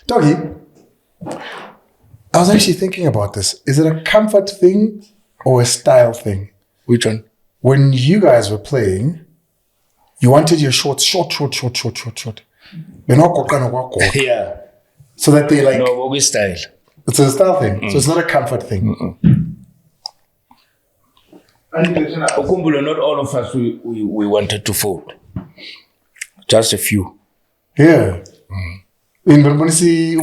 Doggy, I was actually thinking about this. Is it a comfort thing or a style thing? Which one? When you guys were playing, you wanted your shorts short. They're not Yeah. so that they like... No, we style. It's a style thing. So it's not a comfort thing. Okumbulo, not all of us we wanted to fold. Just a few. Yeah. In Bermonisi,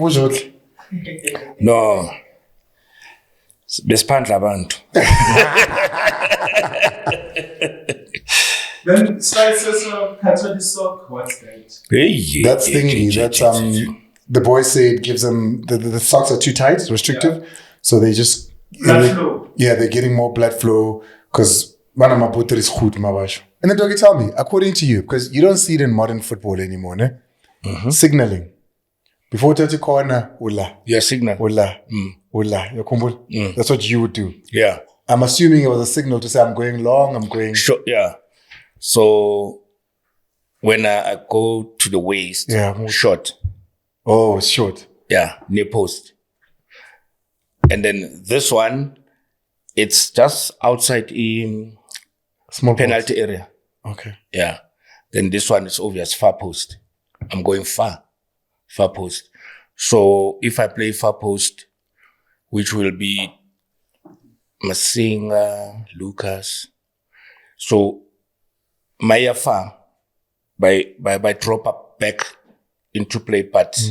No. Bespandla abantu. Then slices of Catholic sock, what's that? That's thingy. That's the boys say it gives them the socks are too tight, restrictive. So they just Blood flow. Yeah, they're getting more blood flow because manamaputer is goed mabash. And then Doggy, tell me, according to you, because you don't see it in modern football anymore, ne? Signaling. Before touch a corner, ula. Yeah, signal. Ula. Ula. That's what you would do. Yeah. I'm assuming it was a signal to say I'm going long, I'm going... Sure, yeah. So when I go to the waist, short. Oh, it's short. Yeah, near post. And then this one, it's just outside in small penalty area. Okay. Yeah. Then this one is obvious, far post. I'm going far post. So if I play far post, which will be Masinga, Lucas. So Maya far by drop up back into play, but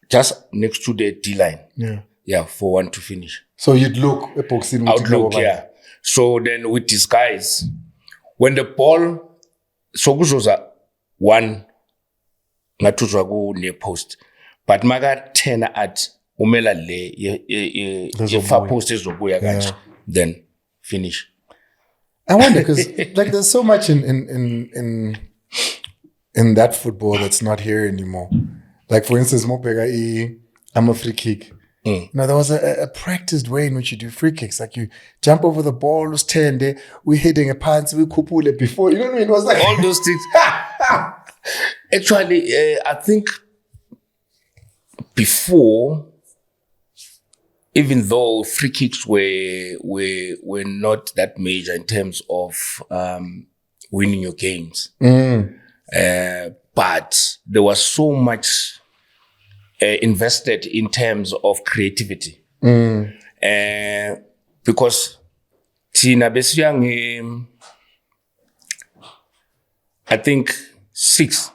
just next to the D line. Yeah. Yeah, for one to finish. So you'd look epoxy outlook, yeah. So then with these guys, when the ball, so kuzoza one ngatuzwa ku near post, but maga 10 at umela le ye far post ezobuya kanje, then finish. I wonder because like there's so much in that football that's not here anymore. Like for instance, I'm a free kick. Now there was a practiced way in which you do free kicks. Like you jump over the ball, was 10 there, we hitting a punts, we kupule before. You know what I mean? It was like all those things. Actually, I think before, even though free kicks were not that major in terms of winning your games, but there was so much invested in terms of creativity. Because Tina Besiang, I think 6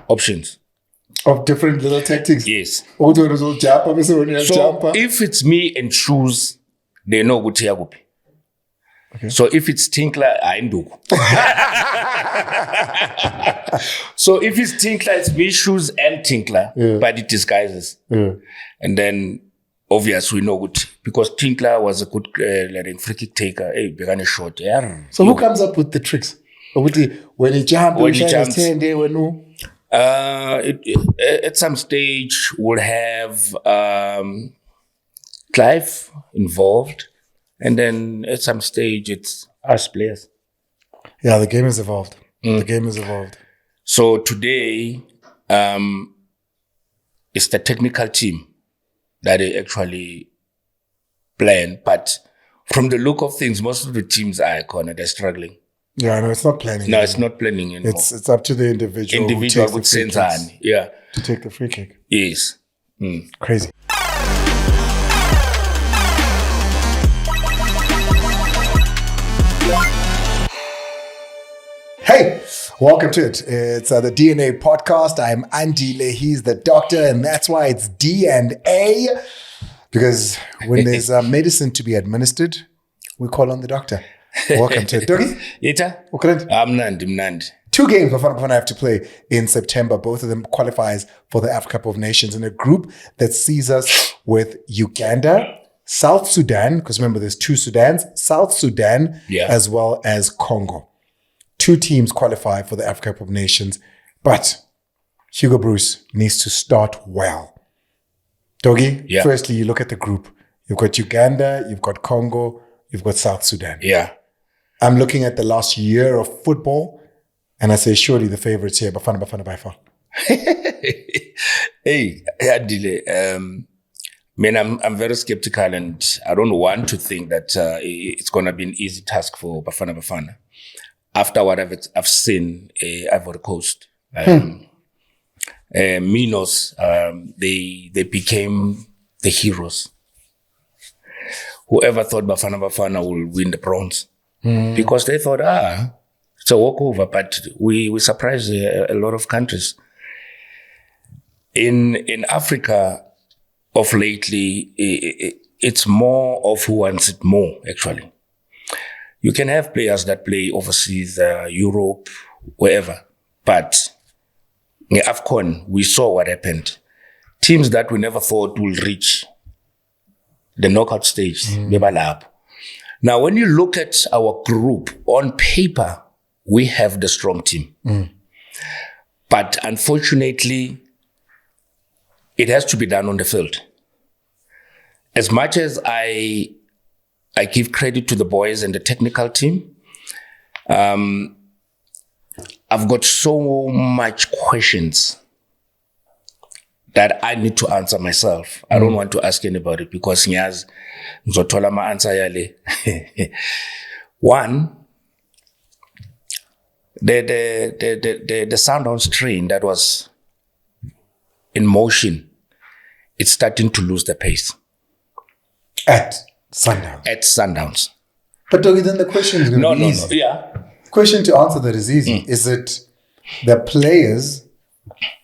options. Of different little tactics? Yes. So if it's me and shoes, they know good Yagupi. Okay. So if it's Tinkler, I do. So if it's Tinkler, it's me, shoes, and Tinkler, but it disguises. And then, obviously, we know good because Tinkler was a good free kick taker. Hey, began a shot. Yeah. So who comes up with the tricks? When he jumps, at some stage, we'll have Clive involved. And then at some stage, it's us players. Yeah, the game has evolved. The game has evolved. So today, it's the technical team that they actually plan. But from the look of things, most of the teams are they're struggling. Yeah, no, it's not planning. No, it's not planning anymore. It's up to the individual. Individual with sense on, yeah. To take the free kick. Yes. Crazy. Hey, welcome to it. It's the DNA podcast. I'm Andile. He's the doctor, and that's why it's D&A. Because when there's medicine to be administered, we call on the doctor. Welcome to it. Doggy? Ita? I'm Nandi. 2 games Bafana Bafana have to play in September. Both of them qualifies for the Africa Cup of Nations in a group that sees us with Uganda, South Sudan, because remember there's 2 Sudans, South Sudan, as well as Congo. 2 teams qualify for the Africa Cup of Nations, but Hugo Bruce needs to start well. Doggy, firstly, you look at the group. You've got Uganda, you've got Congo, you've got South Sudan. Yeah. I'm looking at the last year of football, and I say, surely the favorites here, Bafana Bafana by far. Hey, Andile, man, I'm very skeptical, and I don't want to think that it's going to be an easy task for Bafana Bafana. After what I've seen, Ivory Coast, Minos, they became the heroes. Whoever thought Bafana Bafana will win the bronze, because they thought, it's a walkover, but we surprised a lot of countries. In Africa, of lately, it's more of who wants it more, actually. You can have players that play overseas, Europe, wherever. But in AFCON, we saw what happened. Teams that we never thought will reach the knockout stage, they were up. Now, when you look at our group, on paper, we have the strong team. But unfortunately, it has to be done on the field. As much as I give credit to the boys and the technical team, I've got so much questions that I need to answer myself. I don't want to ask anybody because ngiyazi ngizothola ama answer yale. One, the Sundowns train that was in motion, it's starting to lose the pace. At Sundowns. At Sundowns. But Doggy, then the question is going to be easy. No, yeah. Question to answer that is easy. Is it the players,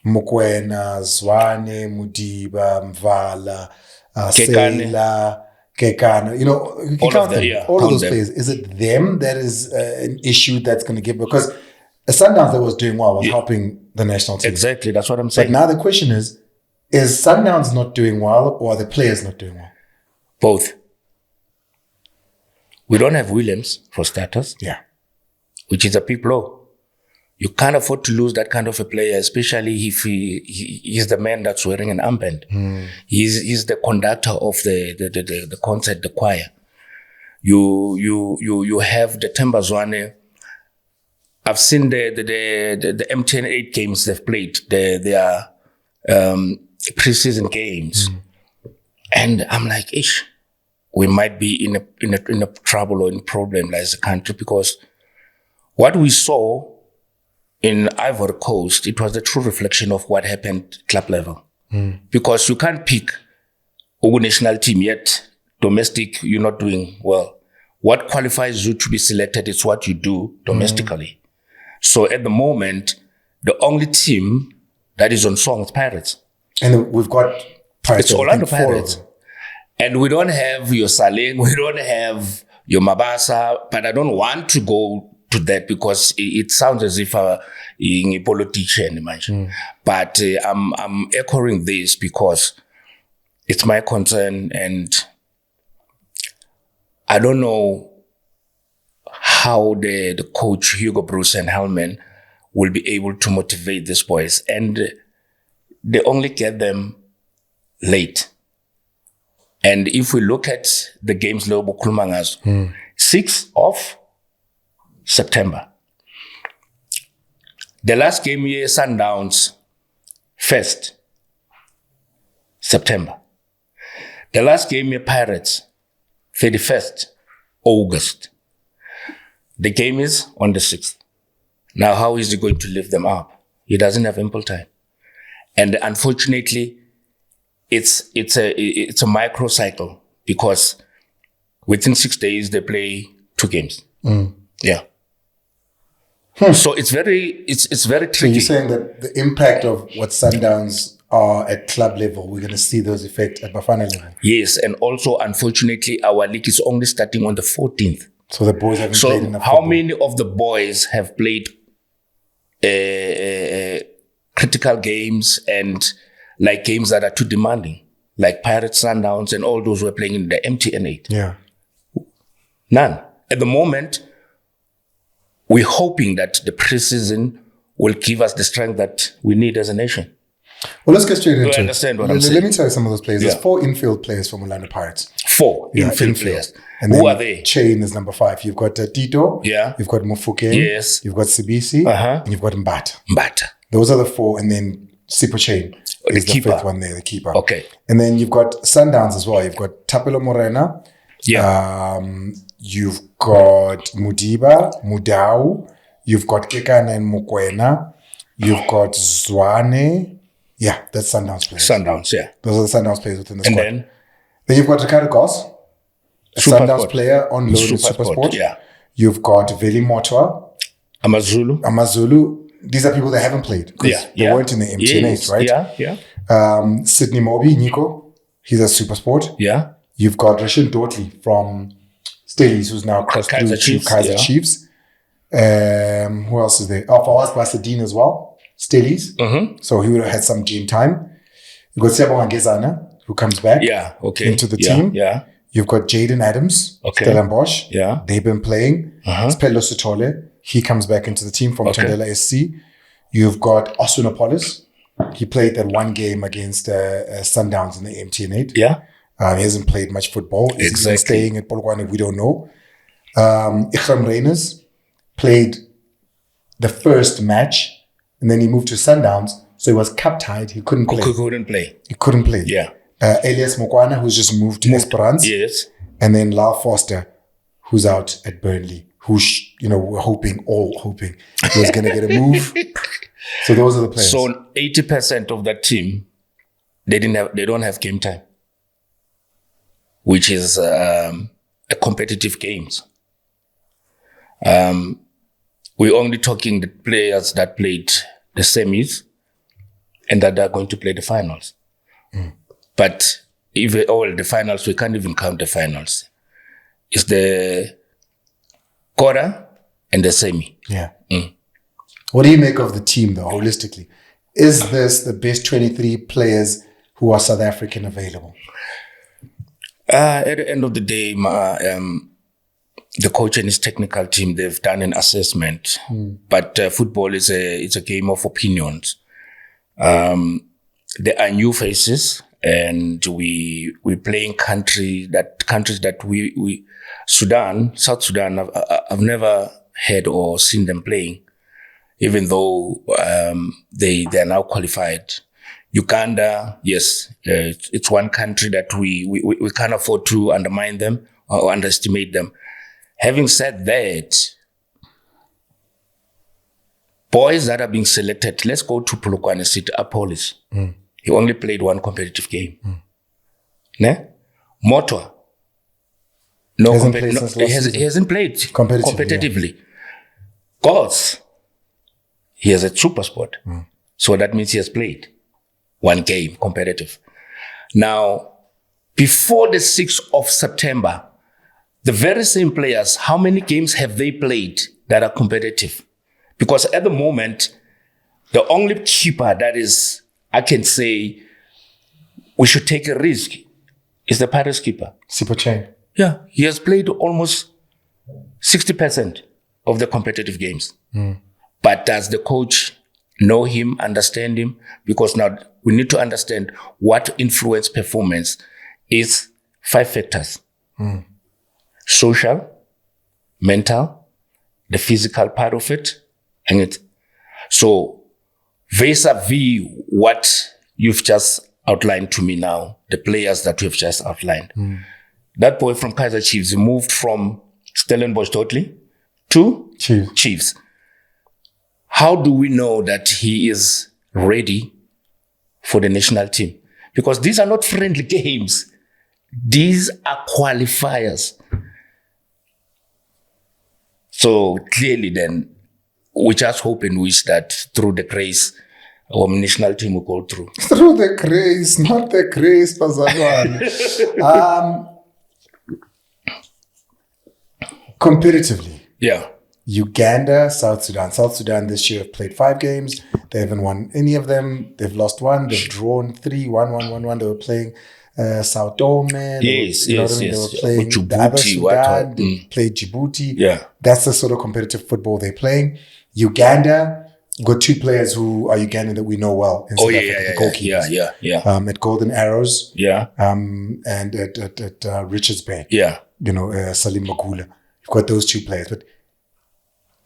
Mukwena, Zwane, Mudiba, Mvala, Sela, Kekana, you can count them, all of those players. Is it them that is an issue that's going to give? Because a Sundowns that was doing well was helping the national team. Exactly, that's what I'm saying. But now the question is Sundowns not doing well or are the players not doing well? Both. We don't have Williams for starters. Yeah. Which is a big blow. You can't afford to lose that kind of a player, especially if he's the man that's wearing an armband. He's the conductor of the concert, the choir. You have the Tembazwane. I've seen the MTN 8 games they've played. Their preseason games. And I'm like, we might be in a trouble or in problem as a country, because what we saw in Ivory Coast, it was the true reflection of what happened club level. Because you can't pick a national team yet, domestic, you're not doing well. What qualifies you to be selected is what you do domestically. So at the moment, the only team that is on song is Pirates. And we've got Pirates. It's Orlando Pirates. And we don't have your Saleng, we don't have your Mabasa, but I don't want to go to that because it sounds as if I'm a politician. But I'm echoing this because it's my concern, and I don't know how the coach Hugo Bruce and Hellman will be able to motivate these boys, and they only get them late. And if we look at the games Lobo Kulmangas, 6th of September. The last game here, Sundowns, 1st September. The last game here, Pirates, 31st August. The game is on the 6th. Now, how is he going to lift them up? He doesn't have ample time. And unfortunately, it's a microcycle, because within 6 days they play 2 games. Yeah. So it's very tricky. So you're saying that the impact of what Sundowns are at club level, we're going to see those effects at Bafana level? Yes, and also unfortunately our league is only starting on the 14th. So the boys haven't played enough how football. many of the boys have played critical games and like games that are too demanding, like Pirates, Sundowns, and all those who are playing in the MTN 8? Yeah. None. At the moment, we're hoping that the preseason will give us the strength that we need as a nation. Well, let's get straight into it. Do you understand what I'm saying? Let me tell you some of those players. There's Yeah. 4 infield players from Orlando Pirates. 4 infield players. And Who then are they? Chain is number 5. You've got Tito. Yeah. You've got Mufuke. Yes. You've got Sibisi. Uh-huh. And you've got Mbata. But Those are the 4. And then Sipo Chain is the keeper. fifth one there, the keeper. Okay. And then you've got Sundowns as well. You've got Tapelo Morena. Yeah. You've got Mudiba, Mudau. You've got Kekana and Mukwena. You've got Zwane. Yeah, that's Sundowns players. Sundowns, yeah. Those are the Sundowns players within the squad. And Then you've got Ricardo Goss, a Super Sundowns Sport. player on loan in Super Sport. Yeah. You've got Veli Motwa, Amazulu. These are people that haven't played because they weren't in the MTNAs, right? Yeah. Sydney Moby, Nico, he's a Super Sport. Yeah. You've got Rashin Dotley from Stellies, who's now crossed through to Kaiser Chiefs. Who else is there? Oh, Fawaz Basadine as well. Stellies. Mm-hmm. So he would have had some game time. You've got Sebo Wangezana, who comes back into the team. Yeah. You've got Jaden Adams, Stellenbosch. Yeah. They've been playing. Spello Sotole, he comes back into the team from Tondela SC. You've got Osunopolis. He played that one game against Sundowns in the MTN8. Yeah. He hasn't played much football. He's been staying at Polokwane, we don't know. Ikram Reyners played the first match and then he moved to Sundowns. So he was cup tied. He couldn't play. He couldn't play. Yeah. Elias Mokwana, who's just moved to Esperance. Yes. And then Lyle Foster, who's out at Burnley, who, we're hoping he was going to get a move. So those are the players. So 80% of that team, they don't have game time, which is a competitive games. We're only talking the players that played the semis and that are going to play the finals. But even all the finals, we can't even count the finals. It's the quarter and the semi. Yeah. What do you make of the team, though, holistically? Is this the best 23 players who are South African available? At the end of the day, the coach and his technical team, they've done an assessment. But football is a game of opinions. There are new faces, and we playing countries that we South Sudan, I've never heard or seen them playing, even though they are now qualified. Uganda, yes, it's one country that we can't afford to undermine them or underestimate them. Having said that, boys that are being selected, let's go to Polokwane City, Apolis. He only played one competitive game. Ne? Motwa. He hasn't played competitively. Goals. He has a Super Sport. So that means he has played one game competitive. Now, before the 6th of September, the very same players, how many games have they played that are competitive? Because at the moment, the only keeper that is, I can say, we should take a risk is the Paris keeper. Sipo Chain. Yeah, he has played almost 60% of the competitive games. But does the coach know him, understand him? Because now we need to understand what influence performance is 5 factors. Social, mental, the physical part of it, and it. So vis-a-vis what you've just outlined to me now, the players that you've just outlined, that boy from Kaiser Chiefs moved from Stellenbosch totally to Chiefs. How do we know that he is ready for the national team? Because these are not friendly games. These are qualifiers. So clearly then, we just hope and wish that through the grace, our national team will go through. Through the grace, not the grace, Pazalwan. Competitively. Yeah. Uganda, South Sudan. South Sudan this year have played 5 games. They haven't won any of them. They've lost 1. They've drawn 3, 1-1-1-1. They were playing Sao Tome. Yes. They were playing Djibouti, the other Sudan. They played Djibouti. Yeah. That's the sort of competitive football they're playing. Uganda, got 2 players who are Ugandan that we know well in South Africa, the goalkeepers. Yeah. At Golden Arrows. Yeah. And at Richards Bay. Yeah. Salim Magula. You've got those 2 players. But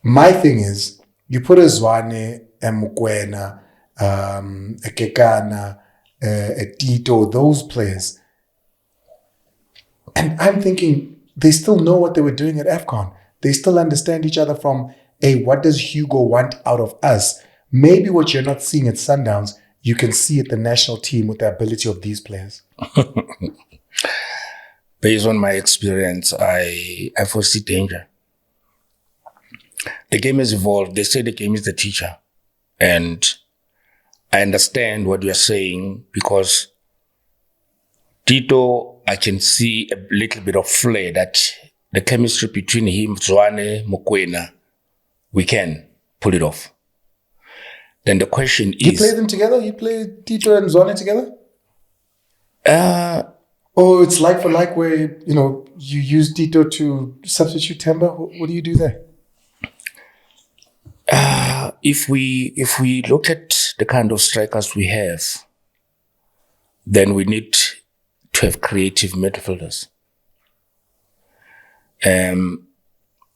my thing is, you put a Zwane and Mukwena Kekana, Tito, those players. And I'm thinking they still know what they were doing at AFCON. They still understand each other from, hey, what does Hugo want out of us? Maybe what you're not seeing at Sundowns, you can see at the national team with the ability of these players. Based on my experience, I foresee danger. The game has evolved. They say the game is the teacher. And I understand what you're saying because Tito, I can see a little bit of flair that the chemistry between him, Zwane, Mokoena, we can pull it off. Then the question is... You play them together? You play Tito and Zwane together? Or it's like for like where, you use Tito to substitute Temba? What do you do there? If we look at the kind of strikers we have, then we need to have creative midfielders.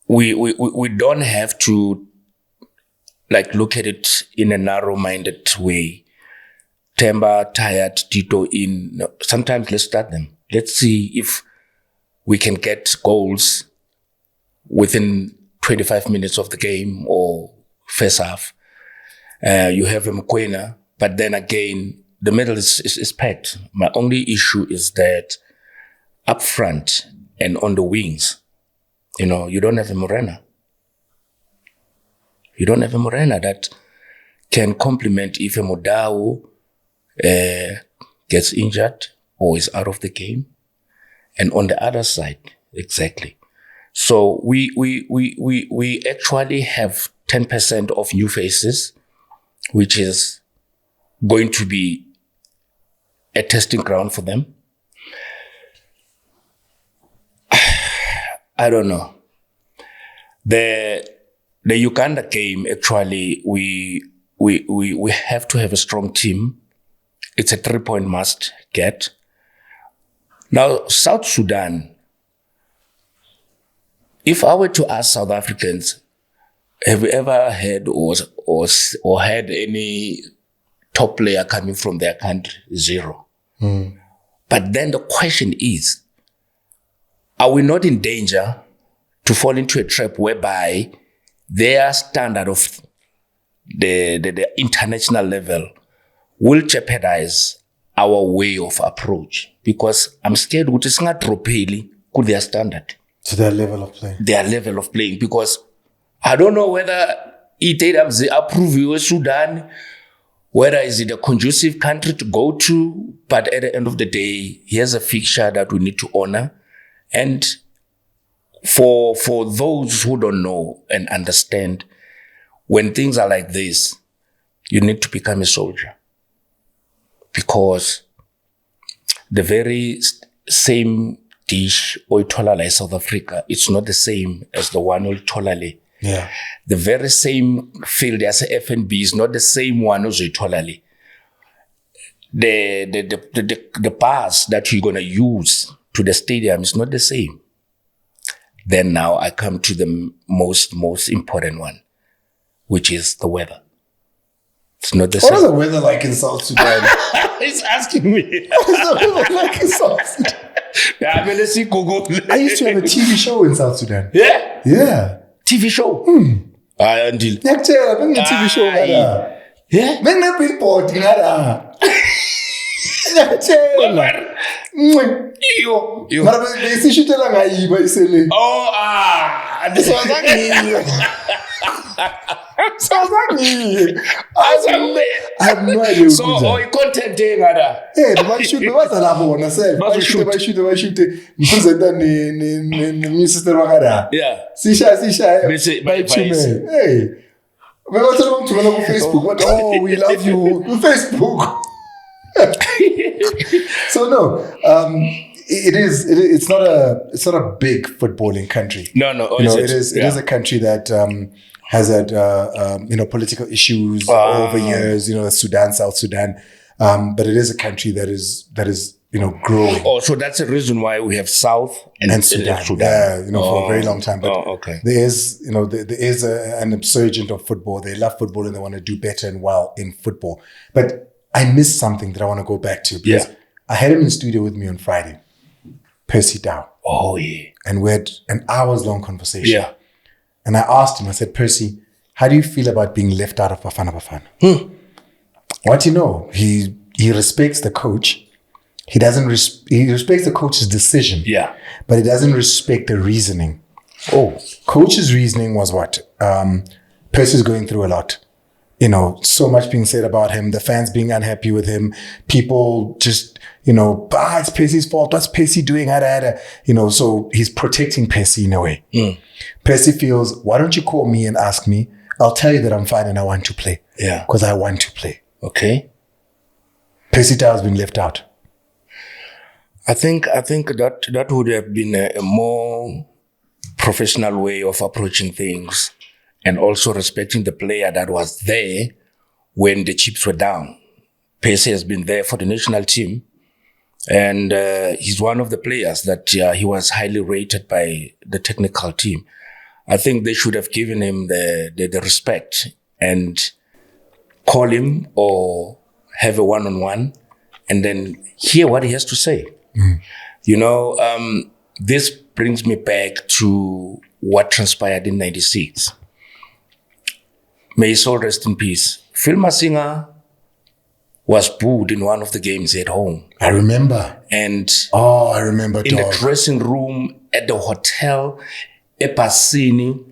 We don't have to look at it in a narrow-minded way. Temba, tired, Tito in. No, sometimes let's start them. Let's see if we can get goals within 25 minutes of the game or first half. You have Mokoena, but then again, the middle is packed. My only issue is that up front and on the wings, you don't have a Morena. You don't have a Morena that can complement if a Modao gets injured or is out of the game. And on the other side, exactly. So we actually have 10% of new faces, which is going to be a testing ground for them. I don't know. The Uganda game, actually, we have to have a strong team. It's a 3-point must get. Now, South Sudan, if I were to ask South Africans, have you ever had or had any top player coming from their country? Zero. But then the question is, are we not in danger to fall into a trap whereby their standard of the international level will jeopardize our way of approach? Because I'm scared that it's not dropping to their standard. To their level of playing. Their level of playing. Because I don't know whether it approve you Sudan, whether is it a conducive country to go to, but at the end of the day, here's a fixture that we need to honor. And for those who don't know and understand, when things are like this, you need to become a soldier. Because the very same dish oitolala in South Africa, it's not the same as the one oitolale. Yeah. The very same field as a F&B is not the same one as oitolale. The pass that you're gonna use to the stadium is not the same. Then now I come to the most important one, which is the weather. It's not the same. What is the weather like in South Sudan? He's asking me. What is the weather like in South Sudan? Yeah, I mean, let's see Google. I used to have a TV show in South Sudan. Yeah? Yeah. TV show? Andile. Ngiyakutshela bengine-TV show ngada. Yeah? Bengine-billboard ngada. Ngiyakutshela. Yo. Mara besishutela ngayiba isele. Oh, Sawazangiyo. I have no idea. So, content ngada. Hey, bayishuta bazala bona self. Bayishuta. Mpresenta ne sister wakada. Yeah. Sisha. Bese Bayithumele. Hey. Bekathela bamthumela ku Facebook. But we love you. On Facebook. So no, it's not a big footballing country. No. It is a country that has had political issues over years. Sudan, South Sudan, but it is a country that is growing. Oh, so that's the reason why we have South and Sudan. Sudan. Yeah, for a very long time. But okay. there is, there is an insurgent of football. They love football and they want to do better and well in football. But I missed something that I want to go back to because I had him in studio with me on Friday, Percy Dow. Oh, yeah. And we had an hours-long conversation. Yeah. And I asked him, I said, Percy, how do you feel about being left out of Bafana Bafana? What do you know? He respects the coach. He doesn't. He respects the coach's decision. Yeah. But he doesn't respect the reasoning. Oh, coach's reasoning was what? Percy's going through a lot. So much being said about him. The fans being unhappy with him. People just, it's Percy's fault. What's Percy doing? So he's protecting Percy in a way. Percy feels, why don't you call me and ask me? I'll tell you that I'm fine and I want to play. Yeah. Because I want to play. Okay. Percy Dow has been left out. I think that would have been a more professional way of approaching things and also respecting the player that was there when the chips were down. Percy has been there for the national team and he's one of the players that he was highly rated by the technical team. I think they should have given him the respect and call him or have a one-on-one and then hear what he has to say. This brings me back to what transpired in 96. May his soul rest in peace. Phil Masinga was booed in one of the games at home. I remember. And I remember. In the dressing room at the hotel, Epasini,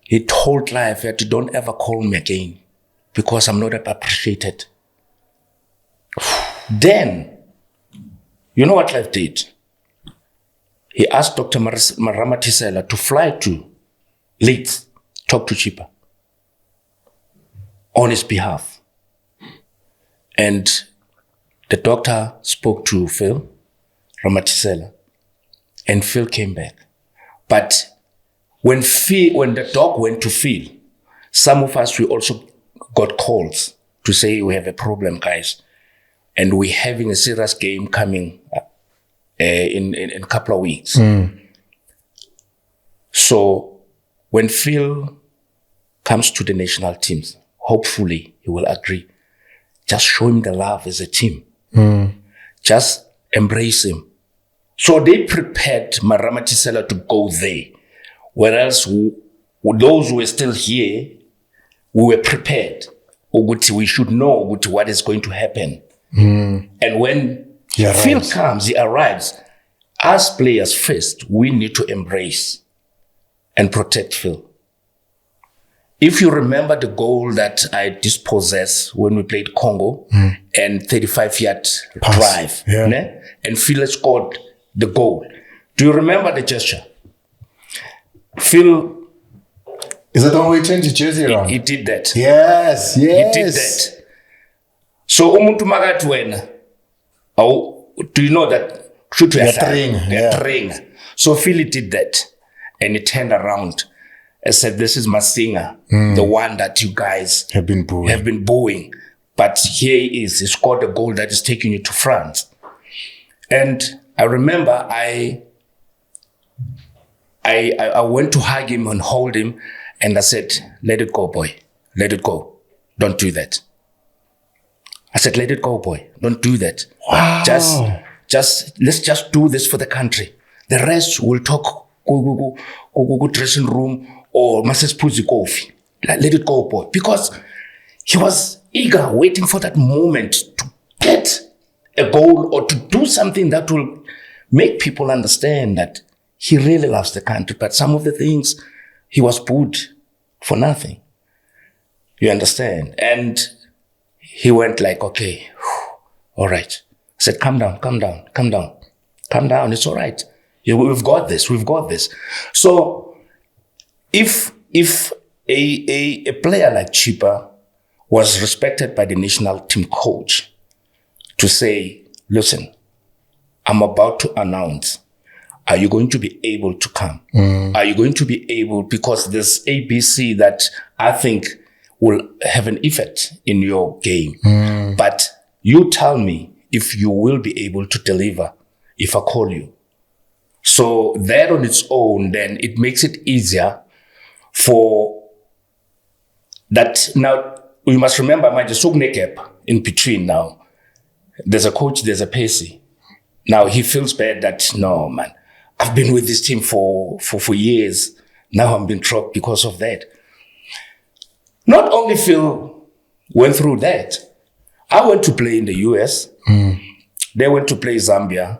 he told Clive that don't ever call me again because I'm not appreciated. Then, you know what Clive did? He asked Dr. Maramatisela to fly to Leeds, talk to Chipa on his behalf. And the doctor spoke to Phil Ramatisela and Phil came back. But when the doc went to Phil, some of us, we also got calls to say we have a problem, guys. And we're having a serious game coming in a couple of weeks. So when Phil comes to the national teams, hopefully he will agree. Just show him the love as a team. Just embrace him. So they prepared Maramatisela to go there. Whereas those who were still here, we were prepared. We should know what is going to happen. And when Phil comes, he arrives. As players first, we need to embrace and protect Phil. If you remember the goal that I dispossessed when we played Congo and 35-yard drive, and Phil scored the goal. Do you remember the gesture? Phil... Is that the one where he turned his jersey around? He did that. Yes. He did that. So, umuntu makati wena, do you know that? So Phil did that. And he turned around and said, this is Masinga, the one that you guys have been booing. But here he is. He scored a goal that is taking you to France. And I remember I went to hug him and hold him. And I said, let it go, boy. Let it go. Don't do that. I said, let it go, boy. Don't do that. Wow. Let's just do this for the country. The rest will talk, go dressing room or Mrs. Puzi coffee. Let it go, boy. Because he was eager, waiting for that moment to get a goal or to do something that will make people understand that he really loves the country. But some of the things, he was booed for nothing. You understand? And he went like, okay, all right. I said, calm down. It's all right. We've got this. So if a player like Chipa was respected by the national team coach to say, listen, I'm about to announce, are you going to be able to come? Are you going to be able, because there's ABC that I think will have an effect in your game. But you tell me, if you will be able to deliver if I call you. So that on its own, then it makes it easier for that. Now, we must remember, my gap in between now. There's a coach, there's a Pacey. Now, he feels bad that, no, man, I've been with this team for years. Now I'm being dropped because of that. Not only Phil went through that, I went to play in the US. They went to play in Zambia.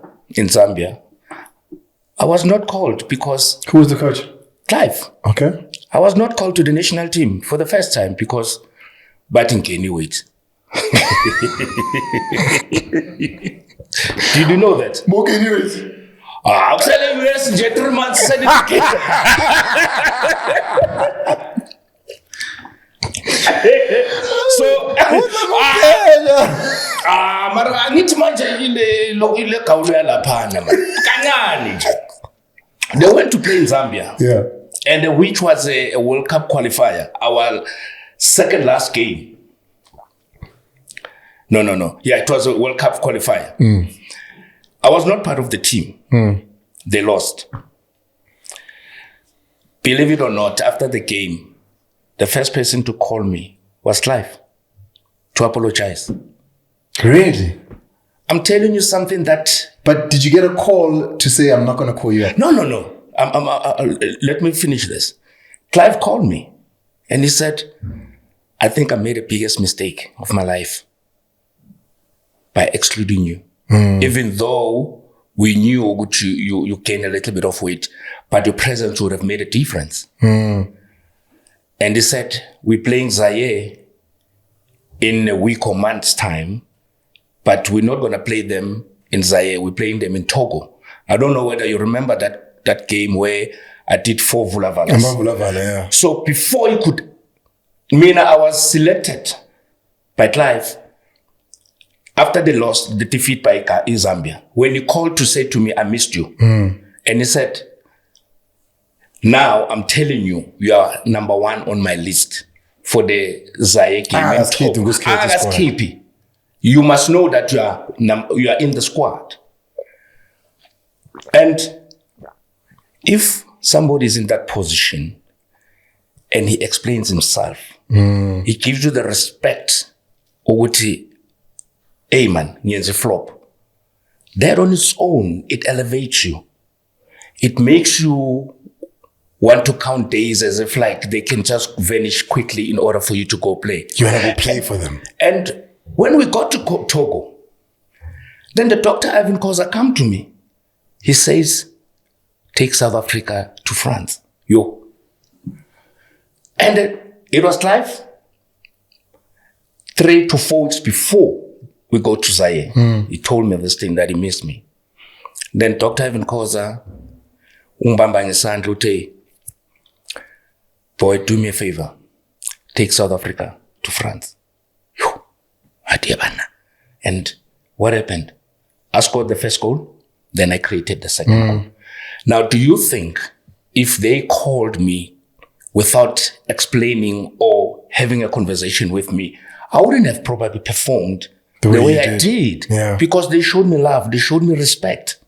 I was not called because... Who was the coach? Clive. Okay. I was not called to the national team for the first time because... But in Kenny, wait. Did you know that? More Kenny, wait. I'll tell you, yes, gentleman certificate. So, mara angithi manje ile kaulu yalaphana man. Kancane nje. They went to play in Zambia. Yeah. And which was a World Cup qualifier, our second last game. No. Yeah, it was a World Cup qualifier. I was not part of the team. They lost. Believe it or not, after the game, the first person to call me was Clive to apologize. Really? I'm telling you something that... But did you get a call to say, I'm not going to call you? No. Let me finish this. Clive called me and he said, I think I made the biggest mistake of my life by excluding you. Even though we knew you gained a little bit of weight, but your presence would have made a difference. And he said, we're playing Zaire in a week or month's time, but we're not going to play them in Zaire. We're playing them in Togo. I don't know whether you remember that game where I did 4 Vulavalas. Yeah. So before you could... I was selected by Clive after they lost the defeat by in Zambia. When he called to say to me, I missed you. And he said, now I'm telling you, you are number 1 on my list for the Zaire game. You must know that you are in the squad. And if somebody is in that position and he explains himself, he gives you the respect, hey man, nyenze flop. That on its own, it elevates you. It makes you want to count days as if like they can just vanish quickly in order for you to go play. You want to go play for them. And when we got to Togo, then the Dr. Ivan Koza come to me. He says, take South Africa to France. Yo. And it was live 3 to 4 weeks before we go to Zaire. He told me this thing that he missed me. Then Dr. Ivan Koza, boy, do me a favor. Take South Africa to France. Yo. And what happened? I scored the first goal, then I created the second goal. Now, do you think if they called me without explaining or having a conversation with me, I wouldn't have probably performed the way I did? Yeah. Because they showed me love, they showed me respect.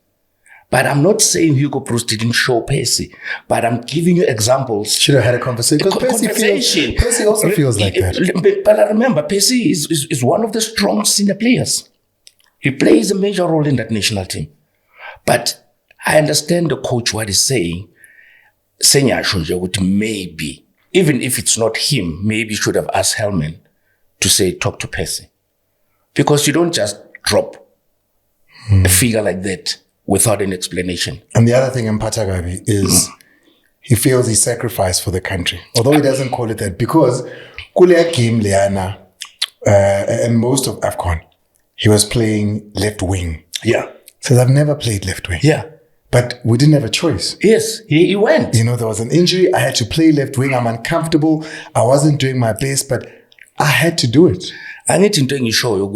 But I'm not saying Hugo Bruce didn't show Pacey, but I'm giving you examples. Should have had a conversation. Because Pacey also feels like that. But I remember, Pacey is one of the strong senior players. He plays a major role in that national team. But I understand the coach what he's saying. Maybe, even if it's not him, maybe you should have asked Hellman to say, talk to Pacey. Because you don't just drop a figure like that without an explanation. And the other thing in Patagabi is he feels he sacrificed for the country. Although he doesn't call it that. Because Kule Kim Liana and most of AFCON, he was playing left wing. Yeah. Says, I've never played left wing. Yeah. But we didn't have a choice. Yes, he went. You know, there was an injury. I had to play left wing. I'm uncomfortable. I wasn't doing my best, but I had to do it. I need to show you,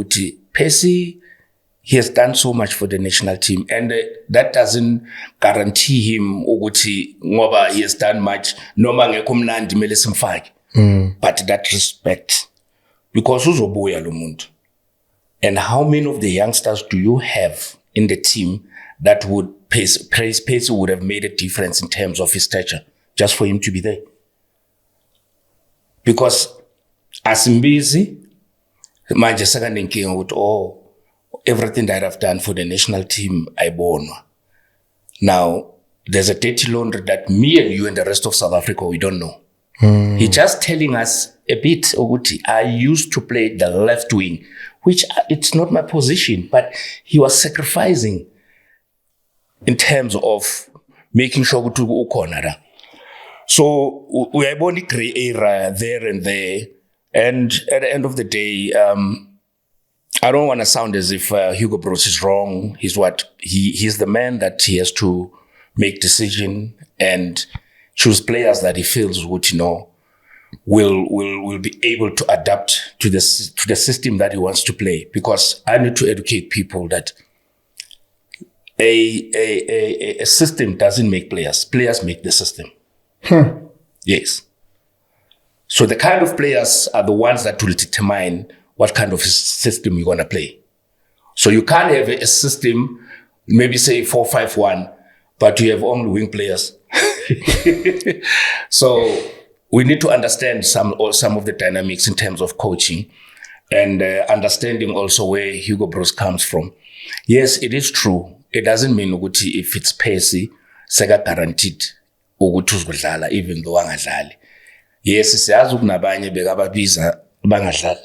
Pacey, he has done so much for the national team, and that doesn't guarantee him ngoba he has done much. But that respect, because uzobuya lo muntu. And how many of the youngsters do you have in the team that would Pace would have made a difference in terms of his stature just for him to be there? Because as busy, manje sekanenkinga ukuthi everything that I've done for the national team ayibonwa. Now there's a dirty laundry that me and you and the rest of South Africa we don't know. He's just telling us a bit ukuthi I used to play the left wing, which it's not my position, but he was sacrificing in terms of making sure ukuthi ukhona la. So we are only grey area there and there. And at the end of the day, I don't want to sound as if Hugo Broos is wrong. He's the man that he has to make decision and choose players that he feels would, will be able to adapt to the system that he wants to play. Because I need to educate people that a system doesn't make players. Players make the system. Yes. So the kind of players are the ones that will determine what kind of system you're going to play. So you can't have a system, maybe say 4-5-1, but you have only wing players. So we need to understand some of the dynamics in terms of coaching and understanding also where Hugo Broos comes from. Yes, it is true. It doesn't mean ukuthi if it's pacey, seka guaranteed ukuthi uzodlala even though angadlali. Yes, siyazi ukunabanye bekababiza bangadlali.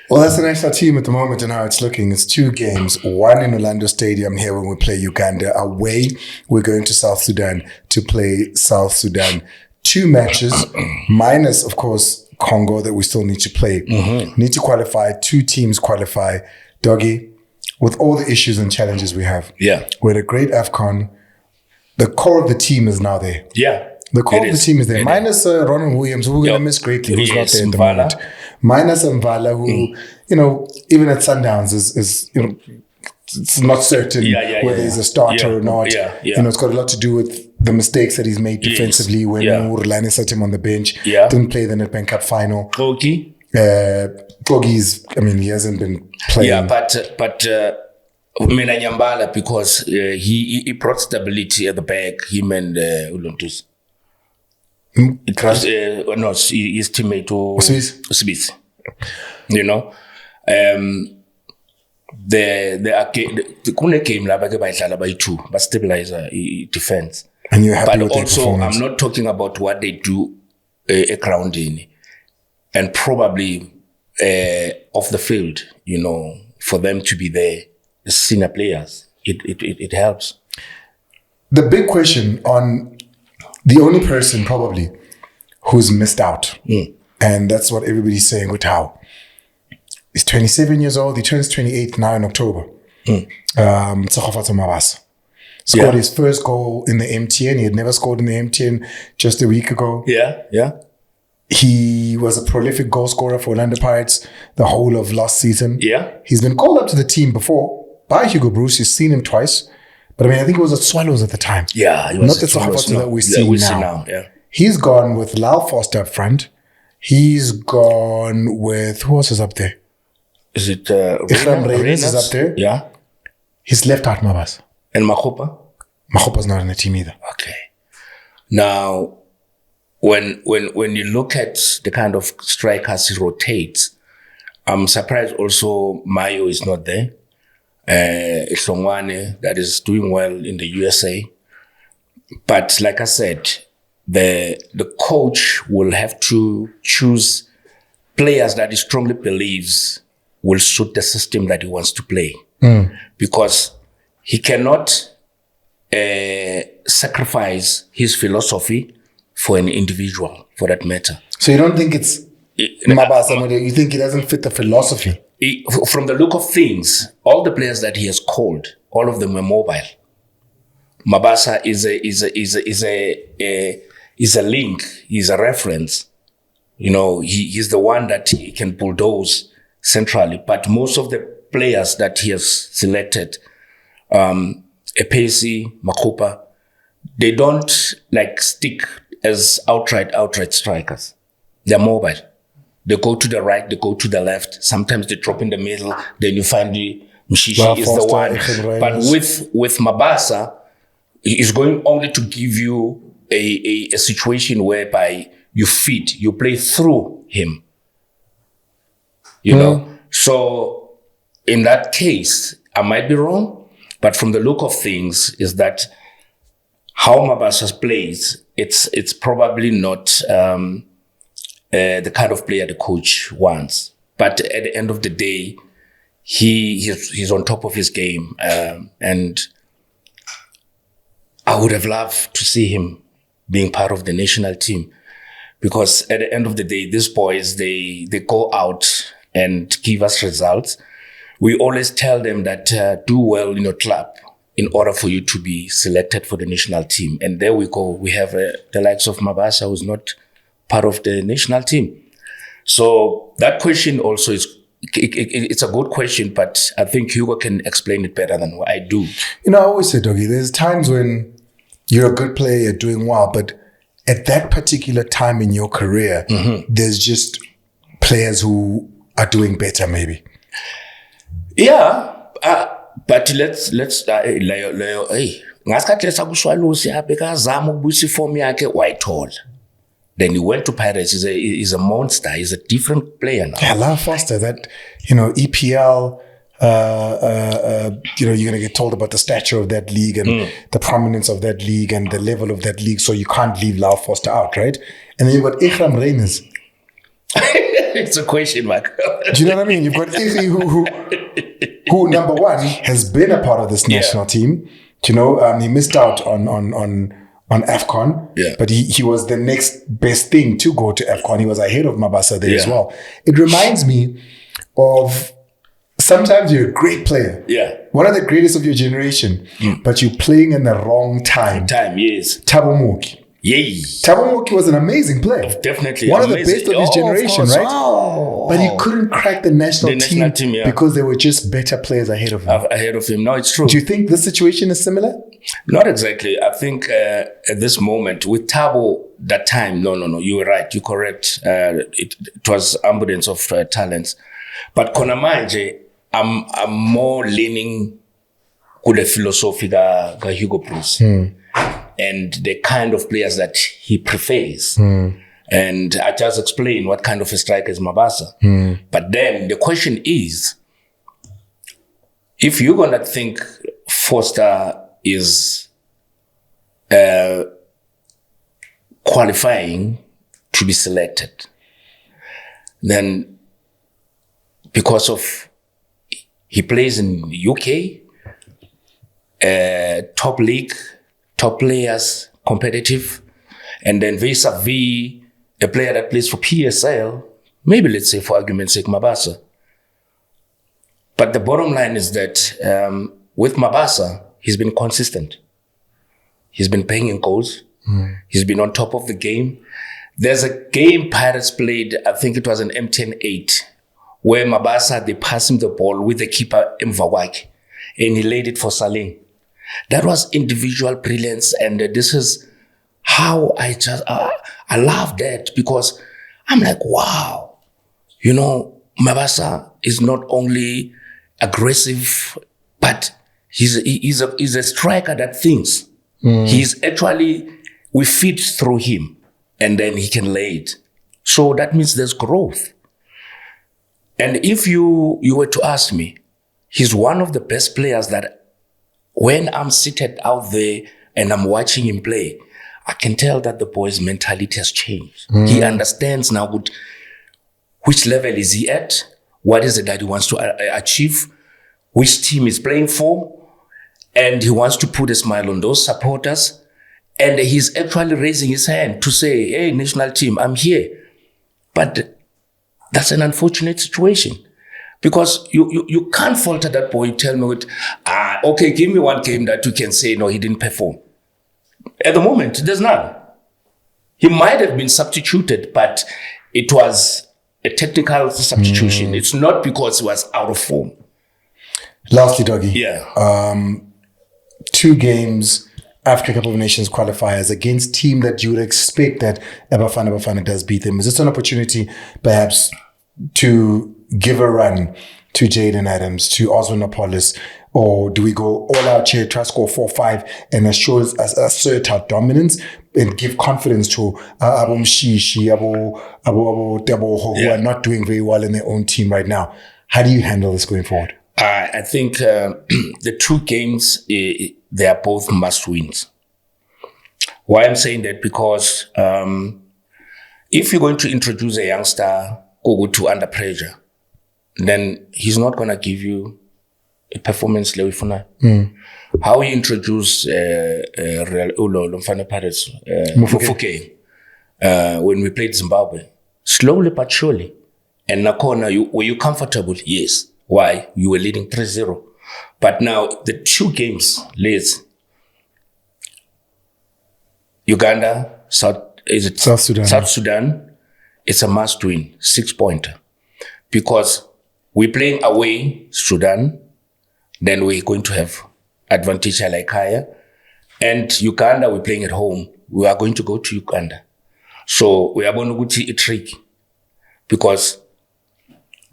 Well, that's the national team at the moment and how it's looking. It's 2 games, one in Orlando Stadium here when we play Uganda. Away, we're going to South Sudan to play South Sudan. 2 matches, minus, of course, Congo that we still need to play. Need to qualify. 2 teams qualify. Doggy, with all the issues and challenges we have. Yeah. We're at a great AFCON. The core of the team is now there. Yeah. The core of the team is there. Minus Ronald Williams, who we're going to miss greatly, who's not there at the moment. Minus Mvala, who, even at Sundowns is it's not certain whether he's a starter or not. It's got a lot to do with the mistakes that he's made defensively when Urlani set him on the bench. Didn't play the Nedbank Cup final. Kogi. Kogi's, he hasn't been playing. Yeah, but Mina Nyambala, because he brought stability at the back, him and Uluntus. No, his teammate Smith. The Kune came by 2, but stabilize defense. And you're happy with their performance. I'm not talking about what they do grounding and probably off the field, for them to be there, the senior players, it helps. The big question on the only person probably who's missed out, and that's what everybody's saying with how. He's 27 years old. He turns 28 now in October. Tsakhofata Mabasa. Scored his first goal in the MTN. He had never scored in the MTN just a week ago. Yeah. He was a prolific goal scorer for Orlando Pirates the whole of last season. Yeah. He's been called up to the team before by Hugo Broos. He's seen him twice. But I think it was at Swallows at the time. Yeah. Not the Tsakhofata that we see now. Yeah. He's gone with Lyle Foster up front. He's gone with, who else is up there? Is it Readiness is up there. Yeah. He's left out Mabas. And Makopa? Makopa's not in the team either. Okay. Now, when you look at the kind of strikers he rotates, I'm surprised also Mayo is not there. Songwane, that is doing well in the USA. But like I said, the coach will have to choose players that he strongly believes will suit the system that he wants to play. Because he cannot sacrifice his philosophy for an individual, for that matter. So you don't think it's Mabasa? You think he doesn't fit the philosophy? From the look of things, all the players that he has called, all of them were mobile. Mabasa is a link. He's a reference. He's the one that he can bulldoze centrally. But most of the players that he has selected, Epesi, Makopa, they don't stick as outright strikers. They're mobile. They go to the right, they go to the left. Sometimes they drop in the middle. Then you find the Mshishi is the one. But with Mabasa, he's going only to give you a situation whereby you fit, you play through him. You know? So in that case, I might be wrong, but from the look of things is that how Mabasa plays, it's probably not the kind of player the coach wants. But at the end of the day, he's on top of his game, and I would have loved to see him being part of the national team, because at the end of the day, these boys they go out and give us results. We always tell them that do well in your club in order for you to be selected for the national team. And there we go. We have the likes of Mabasa, who's not part of the national team. So that question also it's a good question, but I think Hugo can explain it better than what I do. You know, I always say, Doggy, there's times when you're a good player, you're doing well, but at that particular time in your career, there's just players who are doing better, maybe. Yeah, but let's ngasikhathi lesakushwalusi abekazama ukubuyisa iform yakhe wayithola. Then he went to Pirates. He's a monster. He's a different player now. Yeah, Lyle Foster, that, EPL, you're going to get told about the stature of that league and the prominence of that league and the level of that league. So you can't leave Lyle Foster out, right? And then you've got Ikram Reyners. It's a question mark. Do you know what I mean? You've got Ikhi who number one has been a part of this national team. He missed out on AFCON, but he was the next best thing to go to AFCON. He was ahead of Mabasa there as well. It reminds me of sometimes you're a great player, one of the greatest of your generation, but you're playing in the wrong time. Yes. Thabo Moki. Yay. Thabo Moki was an amazing player. Definitely. One of the best of his generation, right? But he couldn't crack the national team because there were just better players ahead of him. No, it's true. Do you think this situation is similar? Not exactly. I think at this moment, with Thabo, that time, no, you were right. You're correct. It was abundance of talents. But Konamanje, I'm more leaning to the philosophy of Hugo Bruce. And the kind of players that he prefers. And I just explained what kind of a striker is Mabasa. But then the question is, if you're going to think Foster is qualifying to be selected, then because of he plays in UK, top league, top players, competitive, and then vis-a-vis a player that plays for PSL, maybe let's say for argument's sake, Mabasa. But the bottom line is that with Mabasa, he's been consistent. He's been paying in goals. He's been on top of the game. There's a game Pirates played, I think it was an M10-8, where Mabasa, they passed him the ball with the keeper Mvawaki, and he laid it for Saling. That was individual brilliance, and this is how I love that, because I'm like, wow, Mabasa is not only aggressive, but he's a striker that thinks. He's actually, we feed through him, and then he can lay it. So that means there's growth. And if you were to ask me, he's one of the best players that when I'm seated out there and I'm watching him play, I can tell that the boy's mentality has changed. He understands now which level is he at, what is it that he wants to achieve, which team he's playing for, and he wants to put a smile on those supporters. And he's actually raising his hand to say, hey, national team, I'm here. But that's an unfortunate situation. Because you can't falter that boy. You tell me, okay, give me one game that you can say, no, he didn't perform. At the moment, there's none. He might have been substituted, but it was a technical substitution. It's not because he was out of form. Lastly, Doggy. 2 games Africa Cup of Nations qualifiers against team that you would expect that Bafana Bafana does beat them? Is this an opportunity perhaps to give a run to Jaden Adams, to Osman Apollos, or do we go all out here, try to score 4-5 and assert our dominance and give confidence to Abu Mshishi, Abu Teboho, who are not doing very well in their own team right now? How do you handle this going forward? I think the two games, they are both must-wins. Why I'm saying that? Because if you're going to introduce a youngster go to under pressure, then he's not going to give you a performance level for now. How you introduce Real Mfana Pirates, Mufuke, when we played Zimbabwe, slowly but surely. And Nakona, were you comfortable? Yes. Why? You were leading 3-0. But now the two games, Liz, Uganda, South Sudan, it's a must win, 6-pointer. Because we're playing away Sudan, then we're going to have advantage like higher. And Uganda, we're playing at home. We are going to go to Uganda. So we are going to go to a trick. Because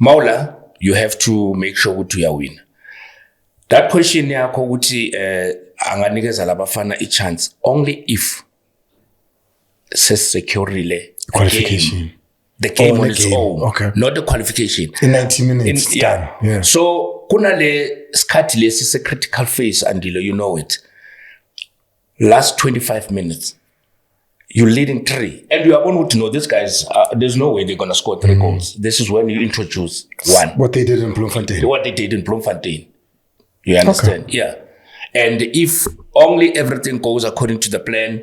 Maula, you have to make sure to your win. That question yakho ukuthi anganikeza labafana a chance only if securile qualification. The game on its own, not the qualification. In 90 minutes, done. Yeah. So kuna le skati lesi is a critical phase, Andile, you know it. Last 25 minutes, you're leading 3. And you are going to know these guys, there's no way they're going to score 3 goals. This is when you introduce 1. What they did in Bloemfontein. You understand? Okay. Yeah. And if only everything goes according to the plan,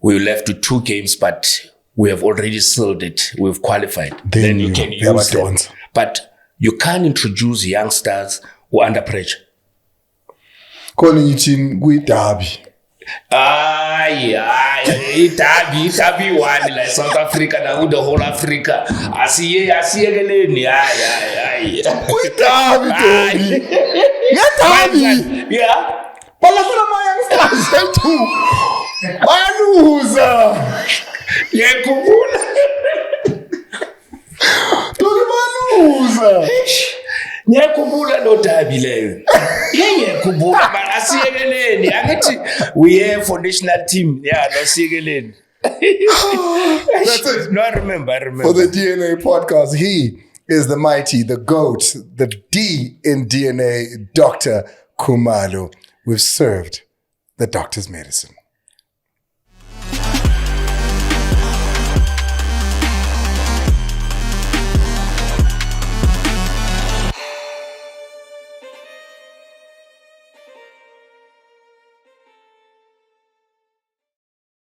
we're left with 2 games, but we have already sealed it. We've qualified. Then you can use them. But you can't introduce youngsters who are under pressure. Calling you team with Derby. Derby one like South Africa now the whole Africa. Asiye geleni. With Derby. Yeah. But look at my youngsters too. Baluza. Yeah, kubula. Baluza. Nyakubula no Derby leyo. Nyakubula but asiyekeleni. Angithi we have for national team. Yeah, no asiyekeleni. That's it. No, I remember. For the DNA podcast, he is the mighty, the GOAT, the D in DNA, Dr. Khumalo. We've served the doctor's medicine.